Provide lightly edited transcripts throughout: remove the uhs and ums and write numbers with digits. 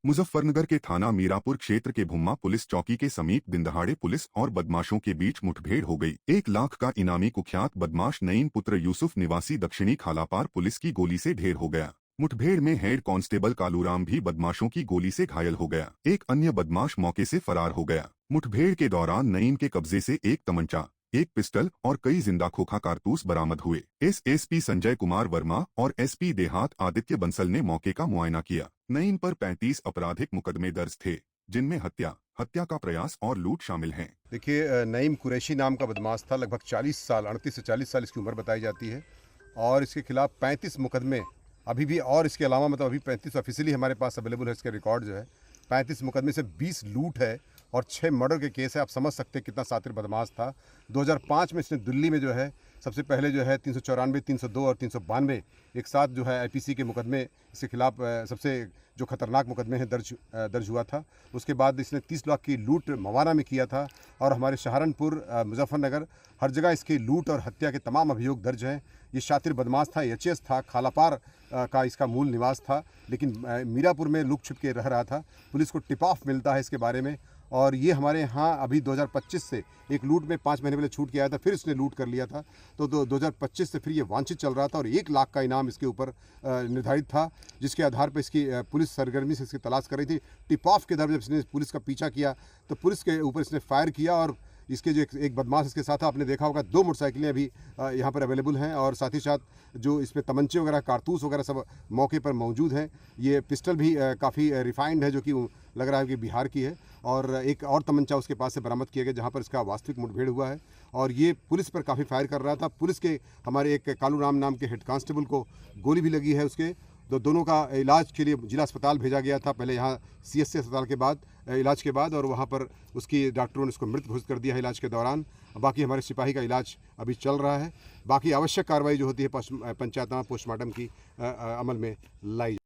मुजफ्फरनगर के थाना मीरापुर क्षेत्र के भुम्मा पुलिस चौकी के समीप दिनदहाड़े पुलिस और बदमाशों के बीच मुठभेड़ हो गई। 1 लाख का इनामी कुख्यात बदमाश नईम पुत्र यूसुफ निवासी दक्षिणी खालापार पुलिस की गोली से ढेर हो गया। मुठभेड़ में हेड कांस्टेबल कालूराम भी बदमाशों की गोली से घायल हो गया। एक अन्य बदमाश मौके से फरार हो गया। मुठभेड़ के दौरान नईम के कब्जे से एक तमंचा, एक पिस्टल और कई जिंदा खोखा कारतूस बरामद हुए। एसएसपी संजय कुमार वर्मा और एसपी देहात आदित्य बंसल ने मौके का मुआयना किया। नईम पर 35 आपराधिक मुकदमे दर्ज थे, जिनमें हत्या का प्रयास और लूट शामिल हैं। देखिए, नईम कुरैशी नाम का बदमाश था। लगभग 40 साल, 38 से 40 साल इसकी उम्र बताई जाती है और इसके खिलाफ 35 मुकदमे अभी भी, और इसके अलावा मतलब अभी 35 ऑफिशियली हमारे पास अवेलेबल है। इसके रिकॉर्ड जो है 35 मुकदमे से 20 लूट है और 6 मर्डर के केस है। आप समझ सकते हैं कितना शातिर बदमाश था। 2005 में इसने दिल्ली में जो है सबसे पहले जो है 394, 302 और 392 एक साथ जो है आईपीसी के मुकदमे इसके खिलाफ सबसे जो खतरनाक मुकदमे हैं दर्ज हुआ था। उसके बाद इसने 30 लाख की लूट मवाना में किया था और हमारे सहारनपुर, मुजफ्फरनगर, हर जगह इसकी लूट और हत्या के तमाम अभियोग दर्ज हैं। ये शातिर बदमाश था, एचएस था, खालापार का इसका मूल निवास था, लेकिन मीरापुर में लुक छिप के रह रहा था। पुलिस को टिप ऑफ मिलता है इसके बारे में और ये हमारे यहाँ अभी 2025 से एक लूट में 5 महीने पहले छूट के आया था, फिर इसने लूट कर लिया था। तो 2025 से फिर ये वांछित चल रहा था और 1 लाख का इनाम इसके ऊपर निर्धारित था, जिसके आधार पर इसकी पुलिस सरगर्मी से इसकी तलाश कर रही थी। टिप ऑफ के दर जब इसने पुलिस का पीछा किया तो पुलिस के ऊपर इसने फायर किया और इसके जो एक बदमाश इसके साथ आपने देखा होगा, 2 मोटरसाइकिलें अभी यहाँ पर अवेलेबल हैं और साथ ही साथ जो इसमें तमंचे वगैरह, कारतूस वगैरह सब मौके पर मौजूद हैं। ये पिस्टल भी काफ़ी रिफाइंड है, जो कि लग रहा है कि बिहार की है, और एक और तमंचा उसके पास से बरामद किया गया जहाँ पर इसका वास्तविक मुठभेड़ हुआ है और ये पुलिस पर काफ़ी फायर कर रहा था। पुलिस के हमारे एक कालूराम नाम के हेड कांस्टेबल को गोली भी लगी है। उसके दोनों का इलाज के लिए जिला अस्पताल भेजा गया था, पहले यहाँ सीएससी अस्पताल के बाद इलाज के बाद, और वहाँ पर उसकी डॉक्टरों ने उसको मृत घोषित कर दिया है इलाज के दौरान। बाकी हमारे सिपाही का इलाज अभी चल रहा है। बाकी आवश्यक कार्रवाई जो होती है पंचायतना पोस्टमार्टम की अमल में लाई।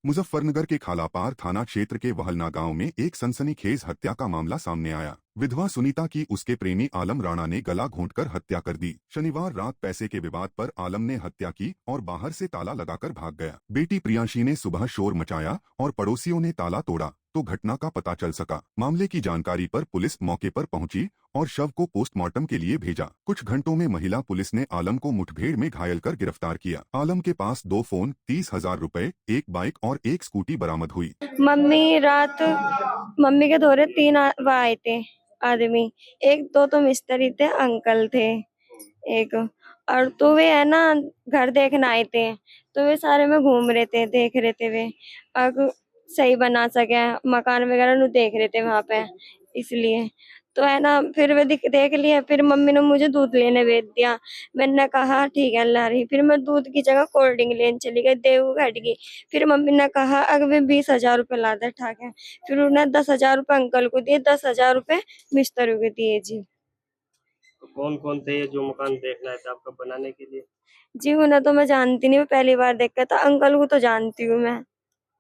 मुजफ्फरनगर के खालापार थाना क्षेत्र के वहलना गांव में एक सनसनीखेज हत्या का मामला सामने आया। विधवा सुनीता की उसके प्रेमी आलम राणा ने गला घोंटकर हत्या कर दी। शनिवार रात पैसे के विवाद पर आलम ने हत्या की और बाहर से ताला लगाकर भाग गया। बेटी प्रियांशी ने सुबह शोर मचाया और पड़ोसियों ने ताला तोड़ा तो घटना का पता चल सका। मामले की जानकारी पर पुलिस मौके पर पहुंची और शव को पोस्टमार्टम के लिए भेजा। कुछ घंटों में महिला पुलिस ने आलम को मुठभेड़ में घायल कर गिरफ्तार किया। आलम के पास 2 फोन, 30,000 रुपए, एक बाइक और एक स्कूटी बरामद हुई। मम्मी के दौरे 3 आए थे आदमी, एक दो तो मिस्त्री थे, अंकल थे एक, और तो वे है ना घर देखने आए थे, तो वे सारे में घूम रहे थे, देख रहे थे वे अब सही बना सके मकान वगैरह नु देख रहे थे वहां पे, इसलिए तो है ना फिर वे देख लिया। फिर मम्मी ने मुझे दूध लेने भेज दिया। मैंने कहा ठीक है ला रही, फिर मैं दूध की जगह कोल्ड ड्रिंक लेने चली गई, देव घट गई। फिर मम्मी ने कहा अगर 20,000 रुपए ला दे, ठाक है। फिर उन्हें 10,000 रुपए अंकल को दिए, 10,000 रुपए मिस्त्री को दिए जी। तो कौन कौन थे ये जो मकान देखना है आपका बनाने के लिए? जी उन्हें तो मैं जानती नहीं, मैं पहली बार देखा था। अंकल को तो जानती हूँ मैं।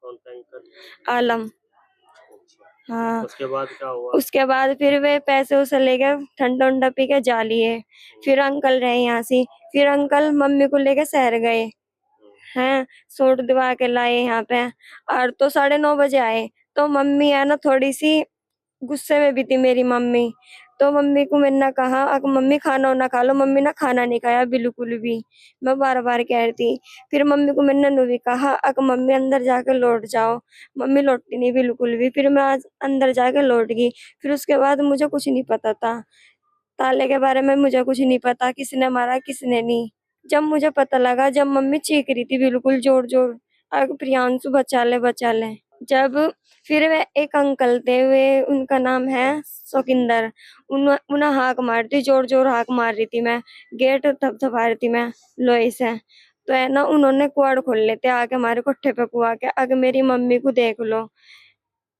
कौन था अंकल? आलम। हाँ, उसके बाद क्या हुआ? उसके बाद फिर वे पैसे उसे ले गए, ठंडा उंडा पी के जा लिए। फिर अंकल रहे यहाँ से, फिर अंकल मम्मी को लेके शहर गए हैं, सूट दिवा के लाए यहाँ पे, और तो 9:30 बजे आए। तो मम्मी है ना थोड़ी सी गुस्से में भी थी मेरी मम्मी, तो मम्मी को मैंने कहा अगर मम्मी खाना ना खा लो, मम्मी ने खाना नहीं खाया बिल्कुल भी, मैं बार बार कह रही थी। फिर मम्मी को मैंने नु भी कहा अगर मम्मी अंदर जाकर लौट जाओ, मम्मी लौटती नहीं बिल्कुल भी। फिर मैं आज अंदर जाकर लौट गई। फिर उसके बाद मुझे कुछ नहीं पता था, ताले के बारे में मुझे कुछ नहीं पता, किसने मारा किसने नहीं। जब मुझे पता लगा, जब मम्मी चीख रही थी बिल्कुल जोर जोर, अगर प्रियांशु बचा ले बचा ले। जब फिर वे एक अंकल थे, वे उनका नाम है सोकिंदर, उन्हें हाक मार थी, जोर जोर हाक मार रही थी मैं, गेट थपथपा रही थी मैं लोहे से। तो है ना उन्होंने कुआड़ खोल लेते आके हमारे कोठे पे कुआ के, अगर मेरी मम्मी को देख लो।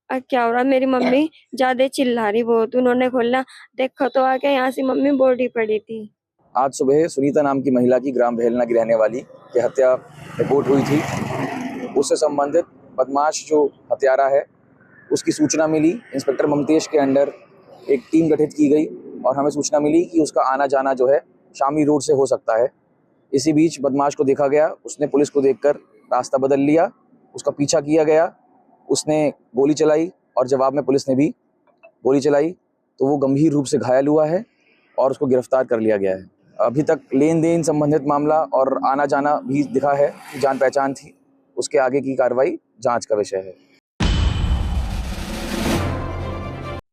क्या हो रहा, मेरी मम्मी ज्यादा चिल्ला रही बहुत। उन्होंने खोला, देखो तो आके यहाँ से मम्मी बॉडी पड़ी थी। आज सुबह सुनीता नाम की महिला की ग्राम भेलना की रहने वाली की हत्या रिपोर्ट हुई थी। उससे संबंधित बदमाश जो हत्यारा है उसकी सूचना मिली। इंस्पेक्टर ममतेश के अंडर एक टीम गठित की गई और हमें सूचना मिली कि उसका आना जाना जो है शामली रोड से हो सकता है। इसी बीच बदमाश को देखा गया, उसने पुलिस को देखकर रास्ता बदल लिया, उसका पीछा किया गया, उसने गोली चलाई और जवाब में पुलिस ने भी गोली चलाई, तो वो गंभीर रूप से घायल हुआ है और उसको गिरफ्तार कर लिया गया है। अभी तक लेन देन संबंधित मामला और आना जाना भी दिखा है, जान पहचान थी, उसके आगे की कार्रवाई जांच का विषय है।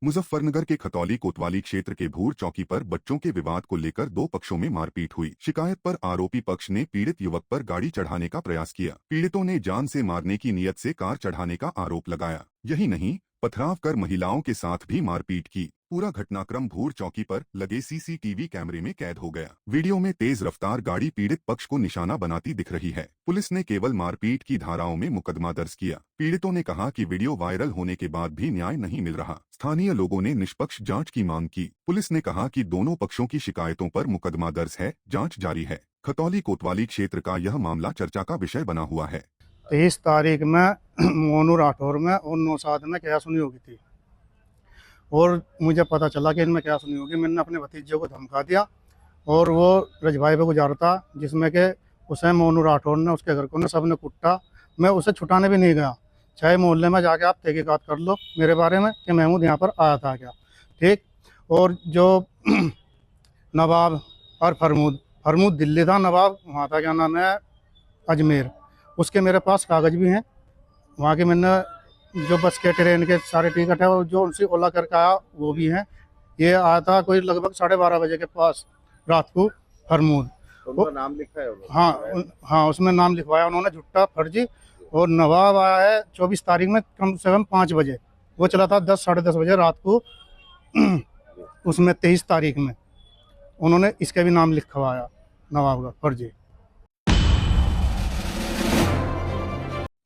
मुजफ्फरनगर के खतौली कोतवाली क्षेत्र के भूर चौकी पर बच्चों के विवाद को लेकर दो पक्षों में मारपीट हुई। शिकायत पर आरोपी पक्ष ने पीड़ित युवक पर गाड़ी चढ़ाने का प्रयास किया। पीड़ितों ने जान से मारने की नीयत से कार चढ़ाने का आरोप लगाया। यही नहीं, पथराव कर महिलाओं के साथ भी मारपीट की। पूरा घटनाक्रम भूर चौकी पर लगे सीसीटीवी कैमरे में कैद हो गया। वीडियो में तेज रफ्तार गाड़ी पीड़ित पक्ष को निशाना बनाती दिख रही है। पुलिस ने केवल मारपीट की धाराओं में मुकदमा दर्ज किया। पीड़ितों ने कहा कि वीडियो वायरल होने के बाद भी न्याय नहीं मिल रहा। स्थानीय लोगों ने निष्पक्ष जांच की मांग की। पुलिस ने कहा कि दोनों पक्षों की शिकायतों पर मुकदमा दर्ज है, जांच जारी है। खतौली कोतवाली क्षेत्र का यह मामला चर्चा का विषय बना हुआ है। 23 तारीख में मोनू राठौर में और 9/7 में क्या सुनी होगी थी, और मुझे पता चला कि इनमें क्या सुनी होगी। मैंने अपने भतीजे को धमका दिया और वो रजभाई पे गुजारता, जिसमें कि उसे मोनू राठौर ने, उसके घर को ने, सब ने कुटा। मैं उसे छुटाने भी नहीं गया, चाहे मोहल्ले में जाके आप तहकीकात कर लो मेरे बारे में कि महमूद यहाँ पर आया था क्या, ठीक। और जो नवाब और फरमूद दिल्ली था, नवाब वहाँ था, क्या नाम है, अजमेर। उसके मेरे पास कागज़ भी हैं वहाँ के। मैंने जो बस के ट्रेन के सारे टिकट है, जो उनसे ओला करके आया वो भी हैं। ये आया था कोई लगभग 12:30 बजे के पास रात को, फरमूद। उनका नाम लिखा है हाँ, उसमें नाम लिखवाया उन्होंने, झुट्टा फर्जी। और नवाब आया है 24 तारीख में कम से कम 5 बजे, वो चला था 10 साढ़े 10 बजे रात को। उसमें 23 तारीख में उन्होंने इसका भी नाम लिखवाया, नवाब का फर्जी।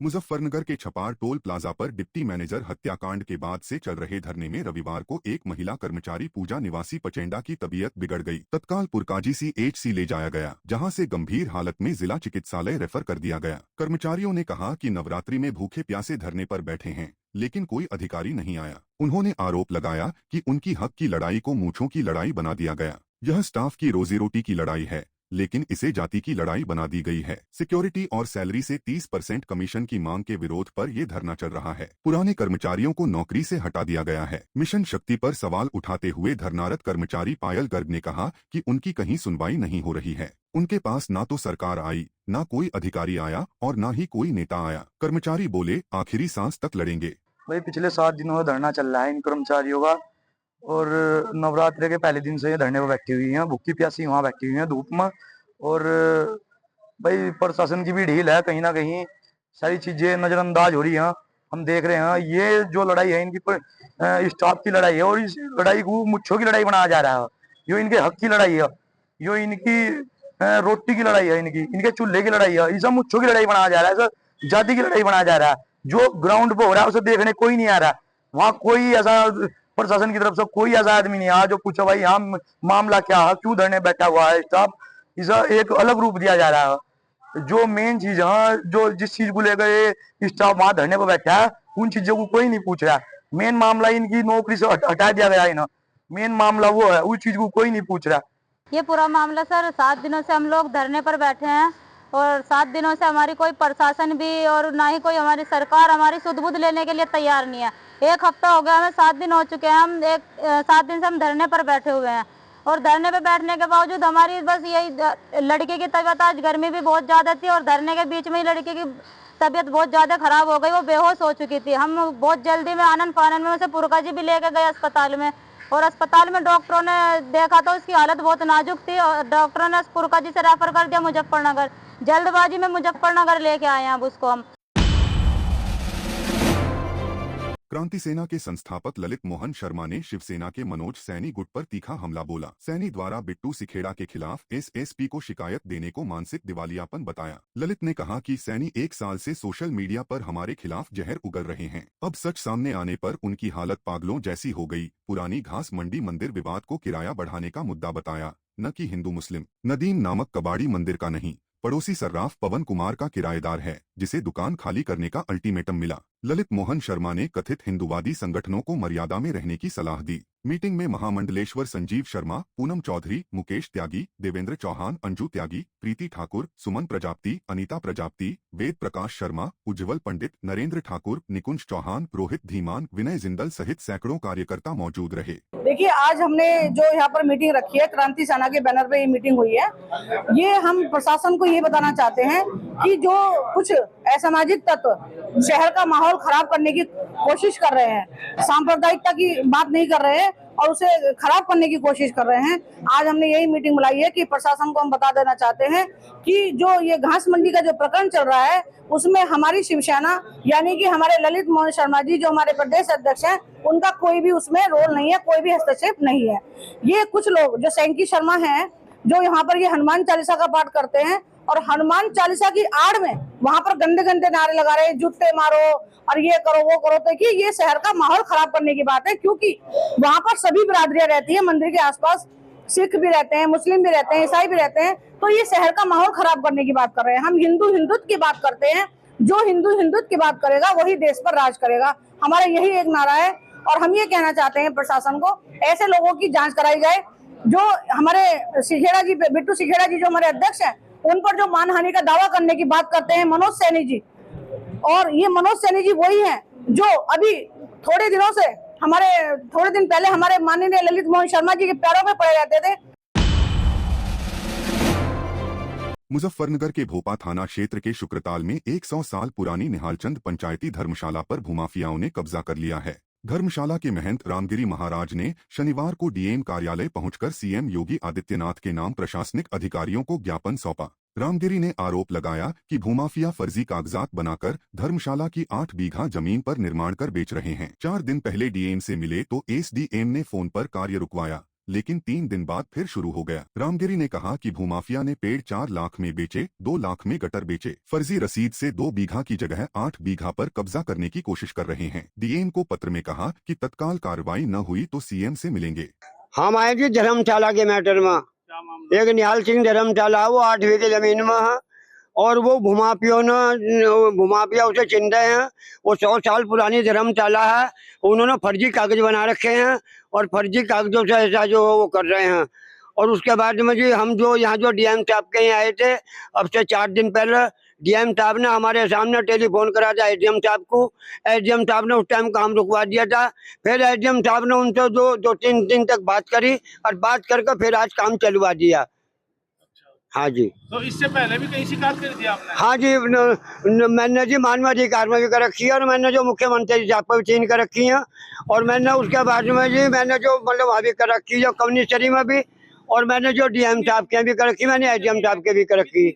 मुजफ्फरनगर के छपार टोल प्लाजा पर डिप्टी मैनेजर हत्याकांड के बाद से चल रहे धरने में रविवार को एक महिला कर्मचारी पूजा निवासी पचेंडा की तबीयत बिगड़ गई। तत्काल पुरकाजी CHC ले जाया गया, जहां से गंभीर हालत में जिला चिकित्सालय रेफर कर दिया गया। कर्मचारियों ने कहा कि नवरात्रि में भूखे प्यासे धरने पर बैठे हैं, लेकिन कोई अधिकारी नहीं आया। उन्होंने आरोप लगाया कि उनकी हक की लड़ाई को मूंछों की लड़ाई बना दिया गया। यह स्टाफ की रोजी रोटी की लड़ाई है, लेकिन इसे जाति की लड़ाई बना दी गई है। सिक्योरिटी और सैलरी से 30% कमीशन की मांग के विरोध पर यह धरना चल रहा है। पुराने कर्मचारियों को नौकरी से हटा दिया गया है। मिशन शक्ति पर सवाल उठाते हुए धरनारत कर्मचारी पायल गर्ग ने कहा कि उनकी कहीं सुनवाई नहीं हो रही है। उनके पास ना तो सरकार आई, ना कोई अधिकारी आया और ना ही कोई नेता आया। कर्मचारी बोले, आखिरी सांस तक लड़ेंगे। भाई पिछले 7 दिनों से धरना चल रहा है इन कर्मचारियों का, और नवरात्रि के पहले दिन से ये धरने पर बैठी हुई हैं, भूखी प्यासी वहाँ बैठी हुई हैं धूप में। और भाई प्रशासन की भी ढील है, कहीं ना कहीं सारी चीजें नजरअंदाज हो रही हैं, हम देख रहे हैं। ये जो लड़ाई है इनकी स्टाफ की लड़ाई है, और इस लड़ाई को मुच्छों की लड़ाई बनाया जा रहा है। यो इनके हक की लड़ाई है, यो इनकी रोटी की लड़ाई है, इनके चूल्हे की लड़ाई है। ये सब मुच्छों की लड़ाई बनाया जा रहा है, सब जाति की लड़ाई बनाया जा रहा है। जो ग्राउंड पे हो रहा है उसे देखने कोई नहीं आ रहा। वहाँ कोई ऐसा प्रशासन की तरफ से कोई ऐसा आदमी नहीं आया जो पूछो भाई यहाँ मामला क्या है, क्यों धरने बैठा हुआ है स्टाफ। इसे एक अलग रूप दिया जा रहा है। जो मेन चीज है, जो जिस चीज को लेकर स्टाफ वहां धरने पर बैठा है, उन चीजों को कोई नहीं पूछ रहा। मेन मामला इनकी नौकरी से हटा दिया गया है ना, मेन मामला वो है, उस चीज को कोई नहीं पूछ रहा। ये पूरा मामला सर 7 दिनों से हम लोग धरने पर बैठे हैं, और 7 दिनों से हमारी कोई प्रशासन भी और ना ही कोई हमारी सरकार हमारी सुध-बुध लेने के लिए तैयार नहीं है। 1 हफ्ता हो गया, हमें 7 दिन हो चुके हैं, हम 7 दिन से हम धरने पर बैठे हुए हैं। और धरने पे बैठने के बावजूद हमारी बस यही, लड़के की तबीयत, आज गर्मी भी बहुत ज़्यादा थी और धरने के बीच में ही लड़के की तबीयत बहुत ज़्यादा खराब हो गई, वो बेहोश हो चुकी थी। हम बहुत जल्दी में आनन फानन में उसे पुरकाजी भी लेके गए अस्पताल में, और अस्पताल में डॉक्टरों ने देखा तो उसकी हालत बहुत नाजुक थी, और डॉक्टरों ने पुरकाजी से रेफर कर दिया मुजफ्फरनगर। जल्दबाजी में मुजफ्फरनगर लेके आए हैं अब उसको हम। क्रांति सेना के संस्थापक ललित मोहन शर्मा ने शिवसेना के मनोज सैनी गुट पर तीखा हमला बोला। सैनी द्वारा बिट्टू सिखेड़ा के खिलाफ SSP को शिकायत देने को मानसिक दिवालियापन बताया। ललित ने कहा कि सैनी 1 साल से सोशल मीडिया पर हमारे खिलाफ जहर उगल रहे हैं। अब सच सामने आने पर उनकी हालत पागलों जैसी हो गई। पुरानी घास मंडी मंदिर विवाद को किराया बढ़ाने का मुद्दा बताया, न कि हिंदू मुस्लिम। नदीम नामक कबाड़ी मंदिर का नहीं, पड़ोसी सर्राफ पवन कुमार का किराएदार है, जिसे दुकान खाली करने का अल्टीमेटम मिला। ललित मोहन शर्मा ने कथित हिंदूवादी संगठनों को मर्यादा में रहने की सलाह दी। मीटिंग में महामंडलेश्वर संजीव शर्मा, पूनम चौधरी, मुकेश त्यागी, देवेंद्र चौहान, अंजू त्यागी, प्रीति ठाकुर, सुमन प्रजापति, अनीता प्रजापति, वेद प्रकाश शर्मा, उज्जवल पंडित, नरेंद्र ठाकुर, निकुंज चौहान, रोहित धीमान, विनय जिंदल सहित सैकड़ों कार्यकर्ता मौजूद रहे। देखिए, आज हमने जो यहाँ पर मीटिंग रखी है, क्रांति सेना के बैनर पे ये मीटिंग हुई है। ये हम प्रशासन को ये बताना चाहते हैं कि जो कुछ असामाजिक तत्व शहर का माहौल खराब करने की कोशिश कर रहे हैं, सांप्रदायिकता की बात नहीं कर रहे हैं और उसे खराब करने की कोशिश कर रहे हैं। आज हमने यही मीटिंग बुलाई है कि प्रशासन को हम बता देना चाहते हैं कि जो ये घास मंडी का जो प्रकरण चल रहा है, उसमें हमारी शिवसेना यानी कि हमारे ललित मोहन शर्मा जी जो हमारे प्रदेश अध्यक्ष हैं, उनका कोई भी उसमें रोल नहीं है, कोई भी हस्तक्षेप नहीं है। ये कुछ लोग जो सैंकी शर्मा हैं, जो यहाँ पर ये हनुमान चालीसा का पाठ करते हैं और हनुमान चालीसा की आड़ में वहां पर गंदे गंदे नारे लगा रहे हैं, जूते मारो और ये करो वो करो। तो कि ये शहर का माहौल खराब करने की बात है, क्योंकि वहां पर सभी बिरादरियां रहती है, मंदिर के आसपास सिख भी रहते हैं, मुस्लिम भी रहते हैं, ईसाई भी रहते हैं। तो ये शहर का माहौल खराब करने की बात कर रहे हैं। हम हिंदू हिंदुत्व की बात करते हैं, जो हिंदू हिंदुत्व की बात करेगा वही देश पर राज करेगा। हमारा यही एक नारा है और हम ये कहना चाहते हैं प्रशासन को, ऐसे लोगों की जांच कराई जाए। जो हमारे सिखेड़ा जी, बिट्टू सिखेड़ा जी जो हमारे अध्यक्ष हैं, उन पर जो मानहानि का दावा करने की बात करते हैं मनोज सैनी जी, और ये मनोज सैनी जी वही हैं जो अभी थोड़े दिन पहले हमारे माननीय ललित मोहन शर्मा जी के पैरों में पड़े रहते थे। मुजफ्फरनगर के भोपा थाना क्षेत्र के शुक्रताल में 100 साल पुरानी निहालचंद पंचायती धर्मशाला पर भूमाफियाओं ने कब्जा कर लिया है। धर्मशाला के महंत रामगिरी महाराज ने शनिवार को डीएम कार्यालय पहुंचकर सीएम योगी आदित्यनाथ के नाम प्रशासनिक अधिकारियों को ज्ञापन सौंपा। रामगिरी ने आरोप लगाया कि भूमाफिया फर्जी कागजात बनाकर धर्मशाला की 8 बीघा जमीन पर निर्माण कर बेच रहे हैं। 4 दिन पहले डीएम से मिले तो एसडीएम ने फोन पर कार्य रुकवाया, लेकिन 3 दिन बाद फिर शुरू हो गया। रामगिरी ने कहा कि भूमाफिया ने पेड़ 4 लाख में बेचे, 2 लाख में गटर बेचे। फर्जी रसीद से 2 बीघा की जगह 8 बीघा पर कब्जा करने की कोशिश कर रहे हैं। डीएम को पत्र में कहा कि तत्काल कार्रवाई न हुई तो सीएम से मिलेंगे। हम आए थे धर्मशाला के मैटर में, एक निहाल सिंह धर्मशाला, वो 8 बीघे जमीन में है और वो भूमाफिया उसे चिन रहे हैं। वो 100 साल पुरानी धर्मशाला है, उन्होंने फर्जी कागज बना रखे हैं और फर्जी कागजों से ऐसा जो वो कर रहे हैं। और उसके बाद में जी हम जो यहाँ जो डीएम साहब के यहाँ आए थे, अब से 4 दिन पहले डीएम साहब ने हमारे सामने टेलीफोन करा था एसडीएम साहब को। एसडीएम साहब ने उस टाइम काम रुकवा दिया था। फिर एसडीएम साहब ने उनसे 2-3 दिन तक बात करी और बात करके फिर आज काम चलवा दिया। हाँ जी। तो इससे पहले भी कहीं शिकायत कर दी आपने? हाँ जी, मैंने जी मानवाधिकार में भी कर रखी है और मैंने जो मुख्यमंत्री साहब पर भी चीन कर रखी है और मैंने उसके बाद में जी मैंने जो मतलब वहाँ भी कर रखी है कम्युनिस्टरी में भी, और मैंने जो डीएम साहब के भी कर रखी, मैंने एसडीएम साहब के भी कर रखी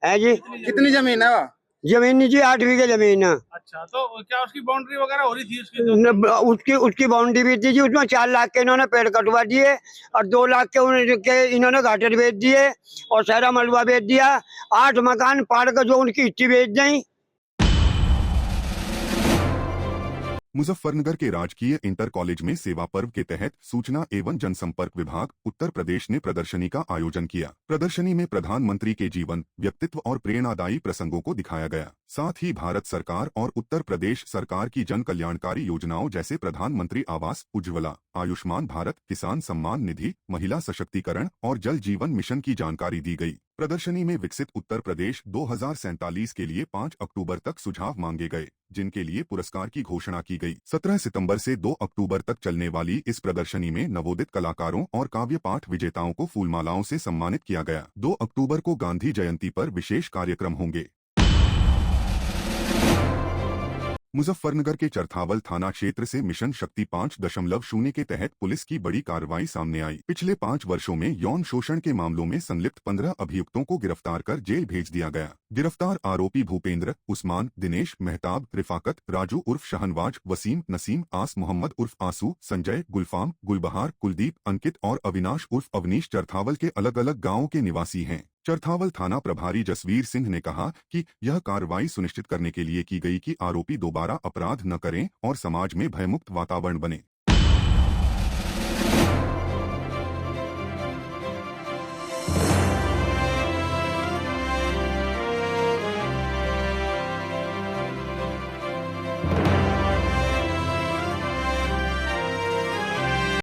है जी। कितनी जमीन है वो? जमीन जी 8 बीघे जमीन है। अच्छा, तो क्या उसकी बाउंड्री वगैरह हो रही थी? उसकी बाउंड्री भी थी जी। उसमें 4 लाख के इन्होंने पेड़ कटवा दिए और 2 लाख के इन्होंने गाटर बेच दिए और सारा मलबा बेच दिया। 8 मकान पाड़ कर जो उनकी इट्टी बेच दी। मुजफ्फरनगर के राजकीय इंटर कॉलेज में सेवा पर्व के तहत सूचना एवं जनसंपर्क विभाग उत्तर प्रदेश ने प्रदर्शनी का आयोजन किया। प्रदर्शनी में प्रधानमंत्री के जीवन, व्यक्तित्व और प्रेरणादायी प्रसंगों को दिखाया गया। साथ ही भारत सरकार और उत्तर प्रदेश सरकार की जन कल्याणकारी योजनाओं जैसे प्रधानमंत्री आवास, उज्ज्वला, आयुष्मान भारत, किसान सम्मान निधि, महिला सशक्तिकरण और जल जीवन मिशन की जानकारी दी गई। प्रदर्शनी में विकसित उत्तर प्रदेश 2047 के लिए 5 अक्टूबर तक सुझाव मांगे गए, जिनके लिए पुरस्कार की घोषणा की गई। 17 सितंबर से 2 अक्टूबर तक चलने वाली इस प्रदर्शनी में नवोदित कलाकारों और काव्य पाठ विजेताओं को फूलमालाओं से सम्मानित किया गया। 2 अक्टूबर को गांधी जयंती पर विशेष कार्यक्रम होंगे। मुजफ्फरनगर के चरथावल थाना क्षेत्र से मिशन शक्ति 5.0 के तहत पुलिस की बड़ी कार्रवाई सामने आई। पिछले 5 वर्षों में यौन शोषण के मामलों में संलिप्त 15 अभियुक्तों को गिरफ्तार कर जेल भेज दिया गया। गिरफ्तार आरोपी भूपेंद्र, उस्मान, दिनेश, मेहताब, रिफाकत, राजू उर्फ शहनवाज, वसीम, नसीम, आस मोहम्मद उर्फ आंसू, संजय, गुलफाम, गुलबहार, कुलदीप, अंकित और अविनाश उर्फ अवनीश चरथावल के अलग अलग गाँवों के निवासी हैं। चरथावल थाना प्रभारी जसवीर सिंह ने कहा कि यह कार्रवाई सुनिश्चित करने के लिए की गई कि आरोपी दोबारा अपराध न करें और समाज में भयमुक्त वातावरण बने।